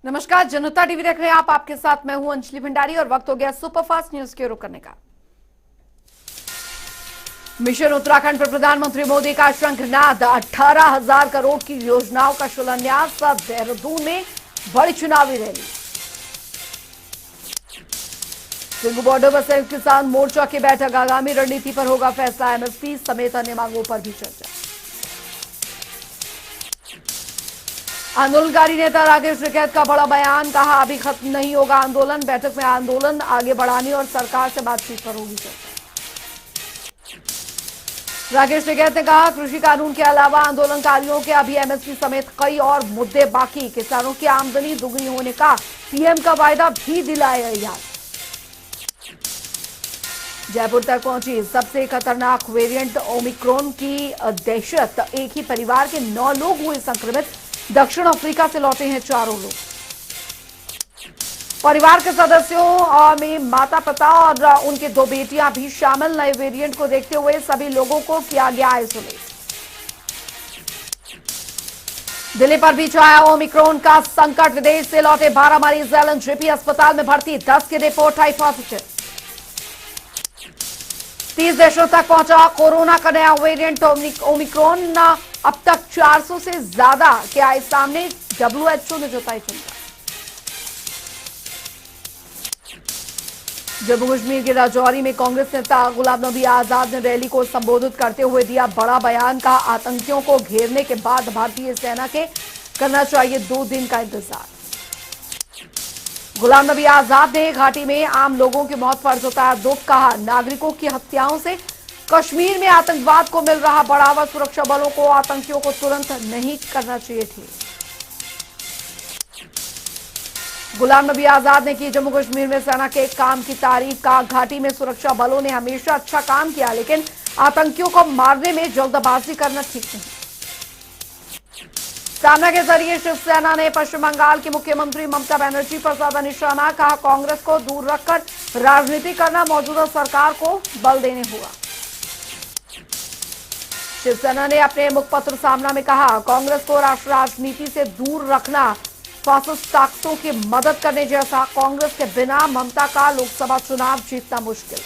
नमस्कार, जनता टीवी देख रहे हैं आप। आपके साथ मैं हूं अंजलि भंडारी और वक्त हो गया सुपरफास्ट न्यूज के रुख करने का। मिशन उत्तराखंड पर प्रधानमंत्री मोदी का शंखनाद, 18,000 करोड़ की योजनाओं का शिलान्यास, देहरादून में बड़ी चुनावी रैली। सिंघू बॉर्डर पर संयुक्त किसान मोर्चा की बैठक, आगामी रणनीति पर होगा फैसला, एमएसपी समेत अन्य मांगों पर भी चर्चा। आंदोलनकारी नेता राकेश टिकैत का बड़ा बयान, कहा अभी खत्म नहीं होगा आंदोलन, बैठक में आंदोलन आगे बढ़ाने और सरकार से बातचीत पर होगी चर्चा। राकेश टिकैत ने कहा कृषि कानून के अलावा आंदोलनकारियों के अभी एमएसपी समेत कई और मुद्दे बाकी, किसानों की आमदनी दुगनी होने का पीएम का वायदा भी दिलाया याद। जयपुर तक पहुंची सबसे खतरनाक वेरिएंट ओमिक्रॉन की दहशत, एक ही परिवार के 9 लोग हुए संक्रमित, दक्षिण अफ्रीका से लौटे हैं 4 लोग। परिवार के सदस्यों में माता पिता और उनके 2 बेटियां भी शामिल। नए वेरिएंट को देखते हुए सभी लोगों को किया गया आइसोलेट। दिल्ली पर भी छाया ओमिक्रॉन का संकट, विदेश से लौटे 12 मरीज एलएनजेपी अस्पताल में भर्ती, 10 की रिपोर्ट आई पॉजिटिव। 30 देशों तक पहुंचा कोरोना का नया वेरिएंट ओमिक्रॉन, अब तक 400 से ज्यादा के आए सामने, डब्ल्यूएचओ ने जताई चिंता। जम्मू कश्मीर के राजौरी में कांग्रेस नेता गुलाम नबी आजाद ने रैली को संबोधित करते हुए दिया बड़ा बयान, कहा आतंकियों को घेरने के बाद भारतीय सेना के करना चाहिए 2 दिन का इंतजार। गुलाम नबी आजाद ने घाटी में आम लोगों की मौत पर जताया दुख, कहा नागरिकों की हत्याओं से कश्मीर में आतंकवाद को मिल रहा बढ़ावा, सुरक्षा बलों को आतंकियों को तुरंत नहीं करना चाहिए थी। गुलाम नबी आजाद ने की जम्मू कश्मीर में सेना के काम की तारीफ, का घाटी में सुरक्षा बलों ने हमेशा अच्छा काम किया, लेकिन आतंकियों को मारने में जल्दबाजी करना ठीक नहीं। सामना के जरिए शिवसेना ने पश्चिम बंगाल की मुख्यमंत्री ममता बनर्जी पर साधा निशाना, कहा कांग्रेस को दूर रखकर राजनीति करना मौजूदा सरकार को बल देने होगा। शिवसेना ने अपने मुखपत्र सामना में कहा कांग्रेस को राष्ट्रीय राजनीति से दूर रखना फासिस्ट ताकतों की मदद करने जैसा, कांग्रेस के बिना ममता का लोकसभा चुनाव जीतना मुश्किल।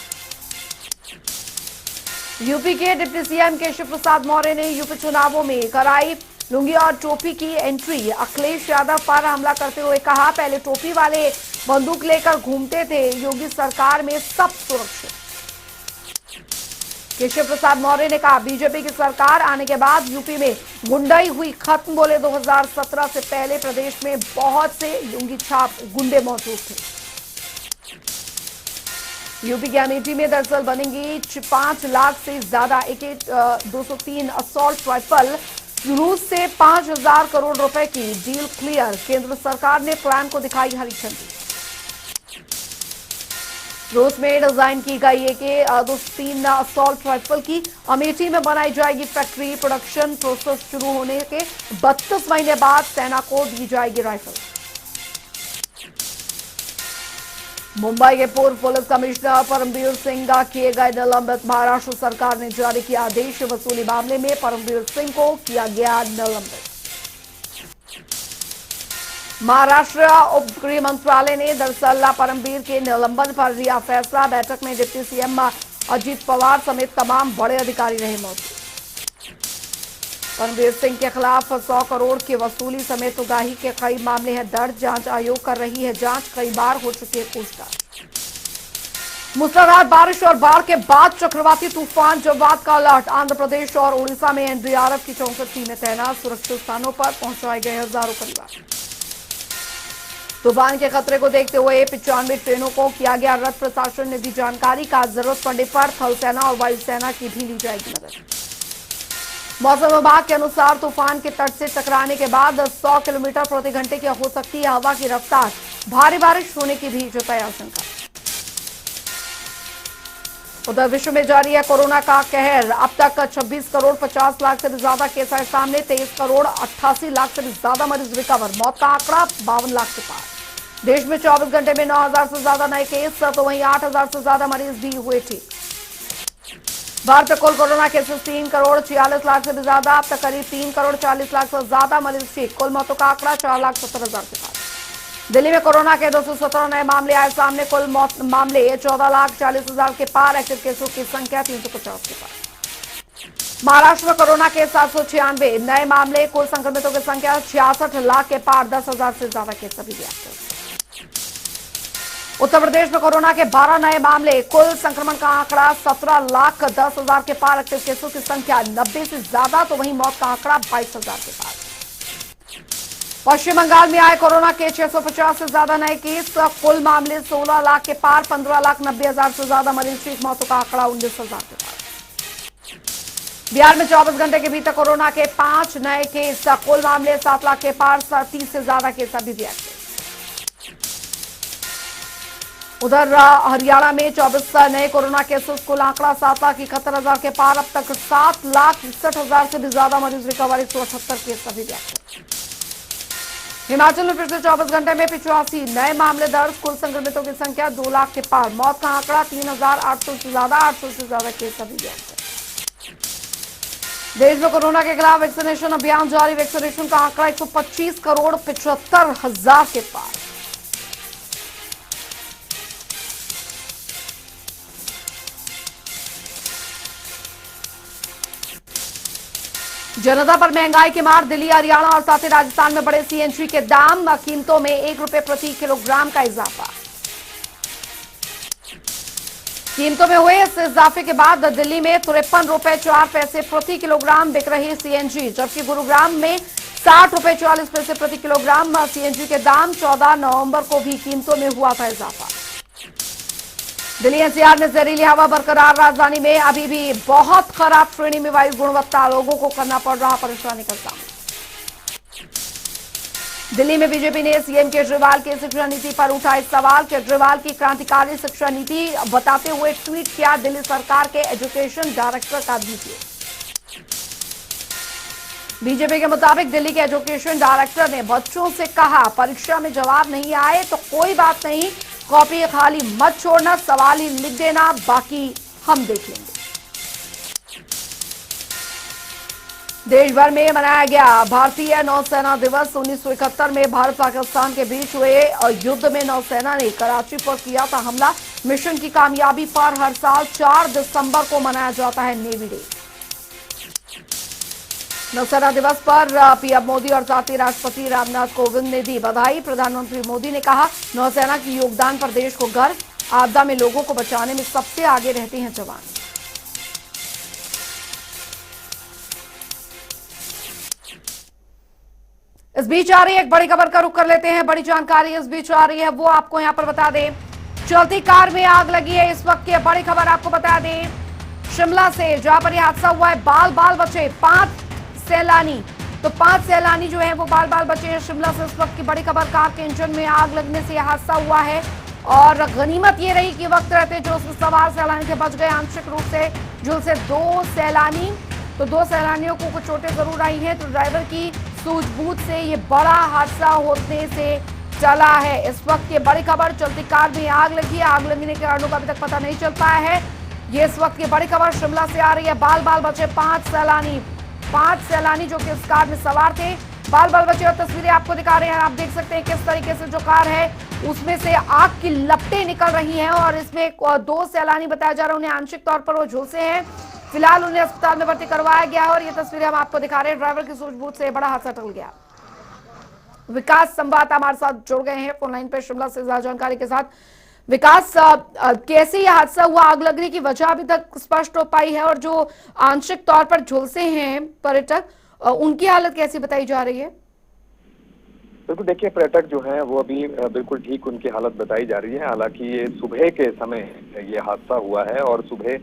यूपी के डिप्टी सीएम केशव प्रसाद मौर्य ने यूपी चुनावों में कराई लुंगी और टोपी की एंट्री, अखिलेश यादव पर हमला करते हुए कहा पहले टोपी वाले बंदूक लेकर घूमते थे, योगी सरकार में सब सुरक्षित। केशव प्रसाद मौर्य ने कहा बीजेपी की सरकार आने के बाद यूपी में गुंडाई हुई खत्म, बोले 2017 से पहले प्रदेश में बहुत से लुंगी छाप गुंडे मौजूद थे। यूपी के अमेठी में दरअसल बनेंगी 5 लाख से ज्यादा AK-203 असॉल्ट राइफल, रूस से 5,000 करोड़ रुपए की डील क्लियर, केंद्र सरकार ने प्लान को दिखाई हरी झंडी। रूस में डिजाइन की गई AK-203 असॉल्ट राइफल की अमेठी में बनाई जाएगी फैक्ट्री, प्रोडक्शन प्रोसेस शुरू होने के 32 महीने बाद सेना को दी जाएगी राइफल। मुंबई के पूर्व पुलिस कमिश्नर परमवीर सिंह का किए गए निलंबित, महाराष्ट्र सरकार ने जारी किया आदेश, वसूली मामले में परमवीर सिंह को किया गया निलंबित। महाराष्ट्र उप गृह मंत्रालय ने दरअसल परमवीर के निलंबन पर लिया फैसला, बैठक में डिप्टी सीएम अजीत पवार समेत तमाम बड़े अधिकारी रहे मौजूद। परमवीर सिंह के खिलाफ 100 करोड़ की वसूली समेत उगाही के कई मामले हैं दर्ज, जांच आयोग कर रही है जांच, कई बार हो चुकी है पूछताछ। मूसलाधार बारिश और बाढ़ के बाद चक्रवाती तूफान जवाद का अलर्ट, आंध्र प्रदेश और ओडिशा में एनडीआरएफ की 64 टीमें तैनात, सुरक्षित स्थानों पर पहुंचाए गए हजारों परिवार। तूफान के खतरे को देखते हुए 95 ट्रेनों को किया गया रद्द, प्रशासन ने दी जानकारी, का जरूरत पड़ने पर थल सेना और वायुसेना की भी ली जाएगी मदद। मौसम विभाग के अनुसार तूफान के तट से टकराने के बाद 100 किलोमीटर प्रति घंटे की हो सकती है हवा की रफ्तार, भारी बारिश होने की भी जताई आशंका। उधर विश्व में जारी है कोरोना का कहर, अब तक 26 करोड़ 50 लाख से भी ज्यादा केस आए सामने, 23 करोड़ 88 लाख से भी ज्यादा मरीज रिकवर, मौत का आंकड़ा 52 लाख के पार। देश में 24 घंटे में 9,000 से ज्यादा नए केस, तो वहीं 8,000 से ज्यादा मरीज भी हुए ठीक। भारत में कुल कोरोना केसेस 3 करोड़ 46 लाख से भी ज्यादा, अब तक करीब 3 करोड़ 40 लाख से ज्यादा मरीज ठीक, कुल मौतों का आंकड़ा 4,70,000 के पार। दिल्ली में कोरोना के 217 नए मामले आए सामने। कुल मौत मामले 14,40,000 के पार। एक्टिव केसों की संख्या 350 के पार। महाराष्ट्र में कोरोना के 796 नए मामले। कुल संक्रमितों की संख्या 66 लाख के पार। 10,000 से ज्यादा केस अभी भी एक्टिव। उत्तर प्रदेश में कोरोना के 12 नए मामले। कुल संक्रमण का आंकड़ा 17,10,000 के पार। एक्टिव केसों की संख्या 90 से ज्यादा, तो वहीं मौत का आंकड़ा 22,000 के पार। पश्चिम बंगाल में आए कोरोना के 650 से ज्यादा नए केस। कुल मामले 16 लाख के पार। 15,90,000 से ज्यादा मरीज ठीक। मौतों का आंकड़ा 19,000 के पार। बिहार में 24 घंटे के भीतर कोरोना के 5 नए केस। कुल मामले 7 लाख के पार। 30 से ज्यादा केस अभी भी एक्टिव। उधर हरियाणा में 24 नए कोरोना केसेस। कुल आंकड़ा 7,71,000 के पार। अब तक 7,61,000 से भी ज्यादा मरीज रिकवर। 178 केस अभी भी एक्टिव। हिमाचल में पिछले 24 घंटे में 85 नए मामले दर्ज। कुल संक्रमितों की संख्या 2 लाख के पार। मौत का आंकड़ा 3,800 से ज्यादा। 800 से ज्यादा केस अभी भी एक्टिव। देश में कोरोना के खिलाफ वैक्सीनेशन अभियान जारी। वैक्सीनेशन का आंकड़ा 125,75,00,000 के पार। जनता पर महंगाई की मार। दिल्ली, हरियाणा और साथ ही राजस्थान में बढ़े सीएनजी के दाम। कीमतों में 1 रुपए प्रति किलोग्राम का इजाफा। कीमतों में हुए इस इजाफे के बाद दिल्ली में 53 रुपए 4 पैसे प्रति किलोग्राम बिक रही सीएनजी, जबकि गुरुग्राम में 60 रुपए 44 पैसे प्रति किलोग्राम सीएनजी के दाम। 14 नवंबर को भी कीमतों में हुआ था इजाफा। दिल्ली एनसीआर में जहरीली हवा बरकरार। राजधानी में अभी भी बहुत खराब श्रेणी में वायु गुणवत्ता। लोगों को करना पड़ रहा परेशानी का सामना। दिल्ली में बीजेपी ने सीएम केजरीवाल की शिक्षा नीति पर उठाए सवाल। केजरीवाल की क्रांतिकारी शिक्षा नीति बताते हुए ट्वीट किया, दिल्ली सरकार के एजुकेशन डायरेक्टर का वीडियो। बीजेपी के मुताबिक दिल्ली के एजुकेशन डायरेक्टर ने बच्चों से कहा, परीक्षा में जवाब नहीं आए तो कोई बात नहीं, कॉपी खाली मत छोड़ना, सवाल ही लिख देना, बाकी हम देख लेंगे। देश भर में मनाया गया भारतीय नौसेना दिवस। 1971 में भारत पाकिस्तान के बीच हुए युद्ध में नौसेना ने कराची पर किया था हमला। मिशन की कामयाबी पर हर साल 4 दिसंबर को मनाया जाता है नेवी डे। नौसेना दिवस पर पीएम मोदी और साथ ही राष्ट्रपति रामनाथ कोविंद ने दी बधाई। प्रधानमंत्री मोदी ने कहा, नौसेना की योगदान पर देश को गर्व। आपदा में लोगों को बचाने में सबसे आगे रहते हैं जवान। इस बीच आ रही है एक बड़ी खबर का रुख कर लेते हैं। बड़ी जानकारी इस बीच आ रही है, वो आपको यहां पर बता दें। चलती कार में आग लगी है इस वक्त की बड़ी खबर आपको बता दें। शिमला से जहां पर यह हादसा हुआ है, बाल बाल बचे 5 सैलानी। तो 5 सैलानी जो है वो बाल बाल बचे हैं। शिमला से इस वक्त की बड़ी खबर, कार के इंजन में आग लगने से यह हादसा हुआ है। और गनीमत ये रही कि वक्त रहते जो उसमें सवार सैलानी थे बच गए आंशिक रूप से। झुलसे 2 सैलानी, तो 2 सैलानियों को कुछ चोटें जरूर आई हैं। तो ड्राइवर की सूझबूझ से ये बड़ा हादसा होने से चला है। इस वक्त ये बड़ी खबर, चलती कार में आग लगी है। आग लगने के कारणों का अभी तक पता नहीं चल पाया है। ये इस वक्त की बड़ी खबर शिमला से आ रही है। बाल बाल बचे 5 सैलानी जो कि इस कार में सवार थे, बाल बाल बचे। और तस्वीरें आपको दिखा रहे हैं, आप देख सकते हैं किस तरीके से जो कार है उसमें से आग की लपटें निकल रही हैं। और इसमें 2 सैलानी बताया जा रहा है, उन्हें आंशिक तौर पर वो झुलसे हैं। फिलहाल उन्हें अस्पताल में भर्ती करवाया गया है। और ये तस्वीरें हम आपको दिखा रहे हैं, ड्राइवर की सूझबूझ से बड़ा हादसा टल गया। विकास संवाददाता हमारे साथ जुड़ गए हैं फोन लाइन पर शिमला से ज्यादा जानकारी के साथ। विकास, कैसे यह हादसा हुआ, आग लगने की वजह अभी तक स्पष्ट हो पाई है, और जो आंशिक तौर पर झुलसे हैं पर्यटक, उनकी हालत कैसी बताई जा रही है? बिल्कुल, देखिए पर्यटक जो हैं वो अभी बिल्कुल ठीक उनकी हालत बताई जा रही है। हालांकि ये सुबह के समय ये हादसा हुआ है और सुबह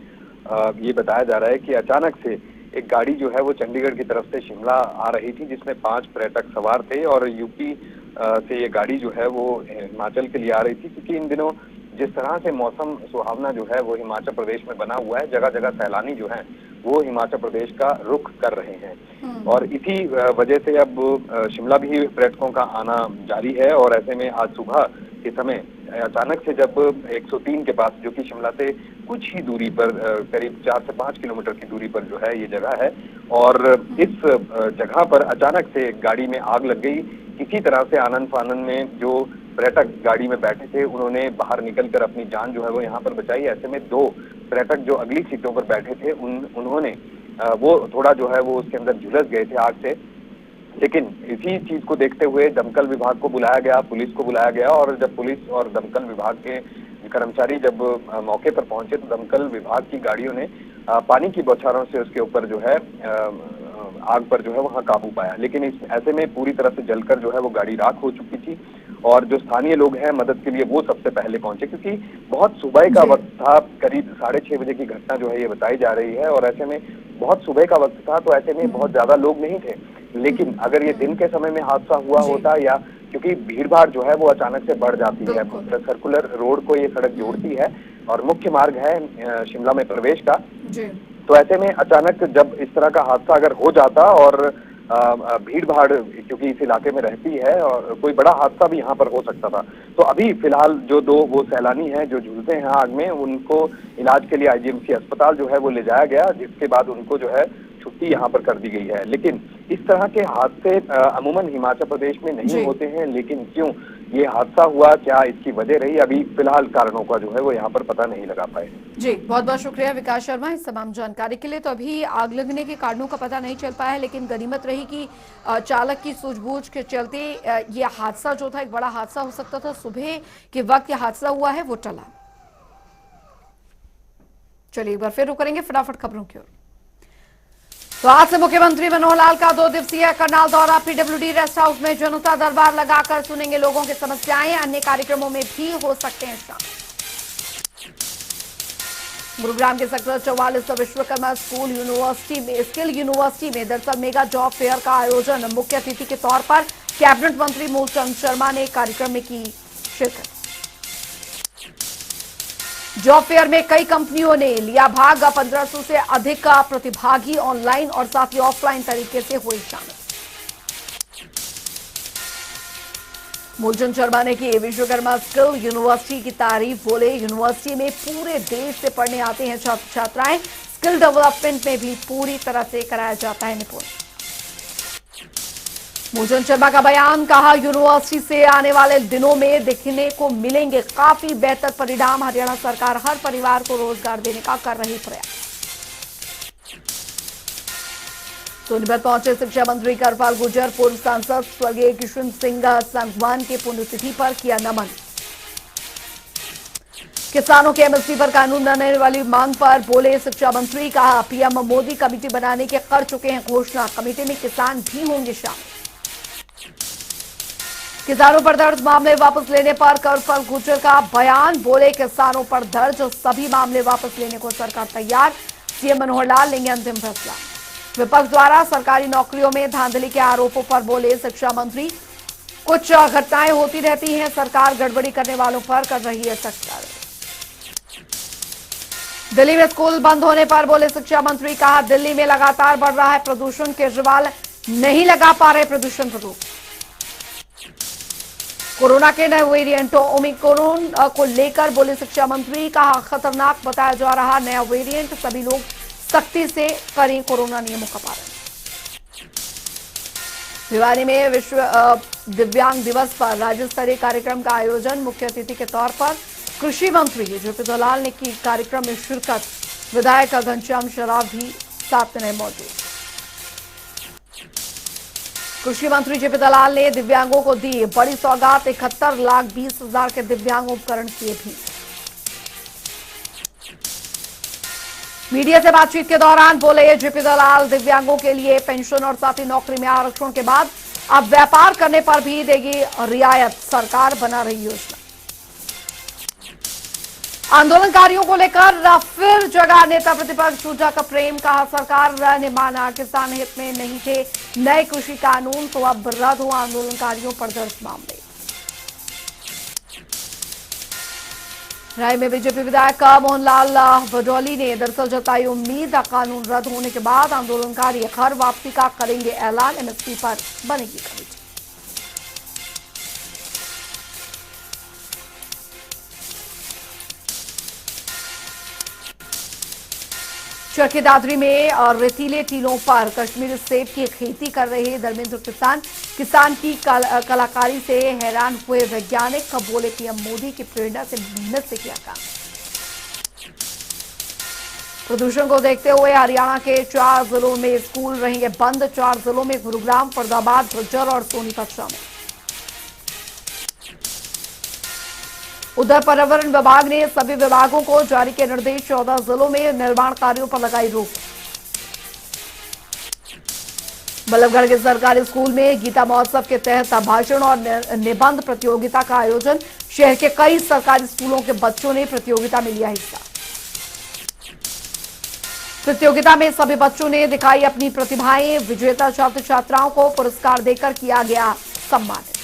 ये बताया जा रहा है कि अचानक से एक गाड़ी जो है वो चंडीगढ़ की तरफ से शिमला आ रही थी, जिसमें 5 पर्यटक सवार थे। और यूपी से ये गाड़ी जो है वो हिमाचल के लिए आ रही थी, क्योंकि इन दिनों जिस तरह से मौसम सुहावना जो है वो हिमाचल प्रदेश में बना हुआ है, जगह जगह सैलानी जो हैं वो हिमाचल प्रदेश का रुख कर रहे हैं। और इसी वजह से अब शिमला भी पर्यटकों का आना जारी है। और ऐसे में आज सुबह के समय अचानक से जब 103 के पास, जो कि शिमला से कुछ ही दूरी पर, करीब 4 से 5 किलोमीटर की दूरी पर जो है ये जगह है, और इस जगह पर अचानक से गाड़ी में आग लग गई। किसी तरह से आनन फानन में जो पर्यटक गाड़ी में बैठे थे, उन्होंने बाहर निकलकर अपनी जान जो है वो यहाँ पर बचाई। ऐसे में 2 पर्यटक जो अगली सीटों पर बैठे थे उन्होंने वो थोड़ा जो है वो उसके अंदर झुलस गए थे आग से। लेकिन इसी चीज को देखते हुए दमकल विभाग को बुलाया गया, पुलिस को बुलाया गया, और जब पुलिस और दमकल विभाग के कर्मचारी जब मौके पर पहुंचे तो दमकल विभाग की गाड़ियों ने पानी की बौछारों से उसके ऊपर जो है आग पर जो है वहां काबू पाया। लेकिन इस ऐसे में पूरी तरह से जलकर जो है वो गाड़ी राख हो चुकी थी, और जो स्थानीय लोग हैं मदद के लिए वो सबसे पहले पहुंचे, क्योंकि बहुत सुबह का वक्त था, करीब 6:30 बजे की घटना जो है ये बताई जा रही है, और ऐसे में बहुत सुबह का वक्त था, तो ऐसे में बहुत ज्यादा लोग नहीं थे। लेकिन अगर ये दिन के समय में हादसा हुआ होता, या क्योंकि भीड़ भाड़ जो है वो अचानक से बढ़ जाती है, सर्कुलर रोड को ये सड़क जोड़ती है और मुख्य मार्ग है शिमला में प्रवेश का, तो ऐसे में अचानक जब इस तरह का हादसा अगर हो जाता और भीड़ भाड़ क्योंकि इस इलाके में रहती है और कोई बड़ा हादसा भी यहाँ पर हो सकता था। तो अभी फिलहाल जो 2 वो सैलानी हैं जो झुलसे हैं आग में, उनको इलाज के लिए आईजीएमसी अस्पताल जो है वो ले जाया गया, जिसके बाद उनको जो है छुट्टी यहाँ पर कर दी गई है। लेकिन इस तरह के हादसे अमूमन हिमाचल प्रदेश में नहीं होते हैं, लेकिन क्यों ये हादसा हुआ, क्या इसकी वजह रही, अभी फिलहाल कारणों का जो है वो यहाँ पर पता नहीं लगा पाए। जी, बहुत बहुत शुक्रिया विकास शर्मा इस तमाम जानकारी के लिए। तो अभी आग लगने के कारणों का पता नहीं चल पाया है, लेकिन गनीमत रही कि चालक की सूझबूझ के चलते ये हादसा जो था एक बड़ा हादसा हो सकता था। सुबह के वक्त ये हादसा हुआ है वो टला। चलिए एक बार फिर रुक करेंगे फटाफट खबरों की ओर। तो आज से मुख्यमंत्री मनोहर लाल का 2 दिवसीय करनाल दौरा। पीडब्ल्यूडी रेस्ट हाउस में जनता दरबार लगाकर सुनेंगे लोगों की समस्याएं। अन्य कार्यक्रमों में भी हो सकते हैं शामिल। गुरुग्राम के सेक्टर 44 विश्वकर्मा स्किल यूनिवर्सिटी में दरअसल मेगा जॉब फेयर का आयोजन। मुख्य अतिथि के तौर पर कैबिनेट मंत्री मूलचंद शर्मा ने कार्यक्रम में की शिरकत। जॉब फेयर में कई कंपनियों ने लिया भाग। 1500 से अधिक का प्रतिभागी ऑनलाइन और साथ ही ऑफलाइन तरीके से हुए शामिल। मूलचंद शर्मा ने की विश्वकर्मा स्किल यूनिवर्सिटी की तारीफ। बोले यूनिवर्सिटी में पूरे देश से पढ़ने आते हैं छात्र छात्राएं। स्किल डेवलपमेंट में भी पूरी तरह से कराया जाता है निपुण। मूलचंद शर्मा का बयान, कहा यूनिवर्सिटी से आने वाले दिनों में देखने को मिलेंगे काफी बेहतर परिणाम। हरियाणा सरकार हर परिवार को रोजगार देने का कर रही प्रयास। सोनीपत पहुंचे शिक्षा मंत्री करपाल गुर्जर। पूर्व सांसद स्वर्गीय किशन सिंह संगवान के पुण्यतिथि पर किया नमन। किसानों के एमएसपी पर कानून बनाने वाली मांग पर बोले शिक्षा मंत्री। कहा पीएम मोदी कमेटी बनाने के कर चुके हैं घोषणा। कमेटी में किसान भी होंगे शामिल। किसानों पर दर्ज मामले वापस लेने पर करपाल गुर्जर का बयान। बोले किसानों पर दर्ज सभी मामले वापस लेने को सरकार तैयार। सीएम मनोहर लाल लेंगे अंतिम फैसला। विपक्ष द्वारा सरकारी नौकरियों में धांधली के आरोपों पर बोले शिक्षा मंत्री। कुछ घटनाएं होती रहती हैं, सरकार गड़बड़ी करने वालों पर कर रही है सख्त कार्रवाई। दिल्ली में स्कूल बंद होने पर बोले शिक्षा मंत्री। कहा दिल्ली में लगातार बढ़ रहा है प्रदूषण। केजरीवाल नहीं लगा पा रहे प्रदूषण पर रोक। कोरोना के नए वेरिएंट ओमिक्रॉन को लेकर बोले शिक्षा मंत्री। कहा खतरनाक बताया जा रहा नया वेरिएंट। सभी लोग सख्ती से करें कोरोना नियमों का पालन। भिवानी में विश्व दिव्यांग दिवस पर राज्य स्तरीय कार्यक्रम का आयोजन। मुख्य अतिथि के तौर पर कृषि मंत्री जेपी दलाल ने की कार्यक्रम में शिरकत। विधायक घनश्याम शराफ भी साथ में मौजूद। कृषि मंत्री जेपी दलाल ने दिव्यांगों को दी बड़ी सौगात। 71,20,000 के दिव्यांग उपकरण किए भी। मीडिया से बातचीत के दौरान बोले जेपी दलाल। दिव्यांगों के लिए पेंशन और साथ ही नौकरी में आरक्षण के बाद अब व्यापार करने पर भी देगी रियायत। सरकार बना रही योजना। आंदोलनकारियों को लेकर फिर जगह नेता प्रतिपक्ष सूजा का प्रेम। कहा सरकार ने माना किसान हित में नहीं थे नए कृषि कानून, तो अब रद्द हो आंदोलनकारियों पर दर्ज मामले। राय में बीजेपी विधायक मोहनलाल भदौली ने दरअसल जताई उम्मीद। कानून रद्द होने के बाद आंदोलनकारी घर वापसी का करेंगे ऐलान। एमएसपी पर बनेगी कमेटी। चरखी दादरी में रेतीले टीलों पर कश्मीरी सेब की खेती कर रहे धर्मेंद्र किसान। किसान की कलाकारी से हैरान हुए वैज्ञानिक कब बोले पीएम मोदी की प्रेरणा से मेहनत से किया काम। प्रदूषण को देखते हुए हरियाणा के 4 जिलों में स्कूल रहेंगे बंद। 4 जिलों में गुरुग्राम, फरीदाबाद, झज्जर और सोनीपत शामिल। उधर पर्यावरण विभाग ने सभी विभागों को जारी किए निर्देश। 14 जिलों में निर्माण कार्यों पर लगाई रोक। बल्लभगढ़ के सरकारी स्कूल में गीता महोत्सव के तहत भाषण और निबंध प्रतियोगिता का आयोजन। शहर के कई सरकारी स्कूलों के बच्चों ने प्रतियोगिता में लिया हिस्सा। प्रतियोगिता में सभी बच्चों ने दिखाई अपनी प्रतिभाएं। विजेता छात्र छात्राओं को पुरस्कार देकर किया गया सम्मानित।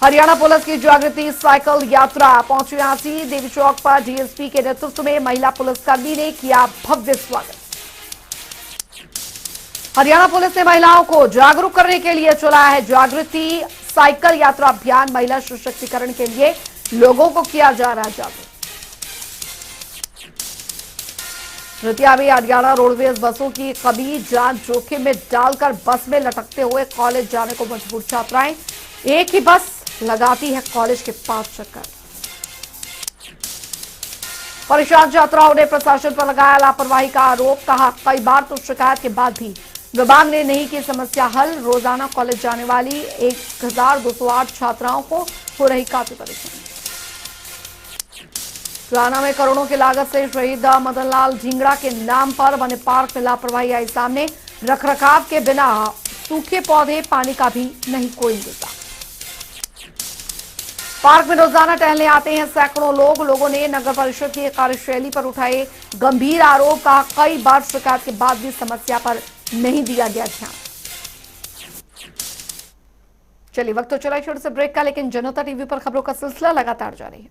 हरियाणा पुलिस की जागृति साइकिल यात्रा पहुंची झांसी। देवी चौक पर डीएसपी के नेतृत्व में महिला पुलिसकर्मी ने किया भव्य स्वागत। हरियाणा पुलिस ने महिलाओं को जागरूक करने के लिए चलाया है जागृति साइकिल यात्रा अभियान। महिला सशक्तिकरण के लिए लोगों को किया जा रहा है जागरूक। धृतिया में हरियाणा रोडवेज बसों की कभी जान जोखिम में डालकर बस में लटकते हुए कॉलेज जाने को मजबूर छात्राएं। एक ही बस लगाती है कॉलेज के 5 चक्कर। परेशान छात्राओं ने प्रशासन पर लगाया लापरवाही का आरोप। कहा कई बार तो शिकायत के बाद भी विभाग ने नहीं की समस्या हल। रोजाना कॉलेज जाने वाली 1208 छात्राओं को हो रही काफी परेशानी। राना में करोड़ों की लागत से शहीद मदन लाल ढींगड़ा के नाम पर बने पार्क में लापरवाही आई सामने। रखरखाव के बिना सूखे पौधे, पानी का भी नहीं कोई इंतजाम। पार्क में रोजाना टहलने आते हैं सैकड़ों लोग। लोगों ने नगर परिषद की कार्यशैली पर उठाए गंभीर आरोप। कहा कई बार शिकायत के बाद भी समस्या पर नहीं दिया गया ध्यान। चलिए वक्त तो चला छोटे से ब्रेक का, लेकिन जनता टीवी पर खबरों का सिलसिला लगातार जारी है।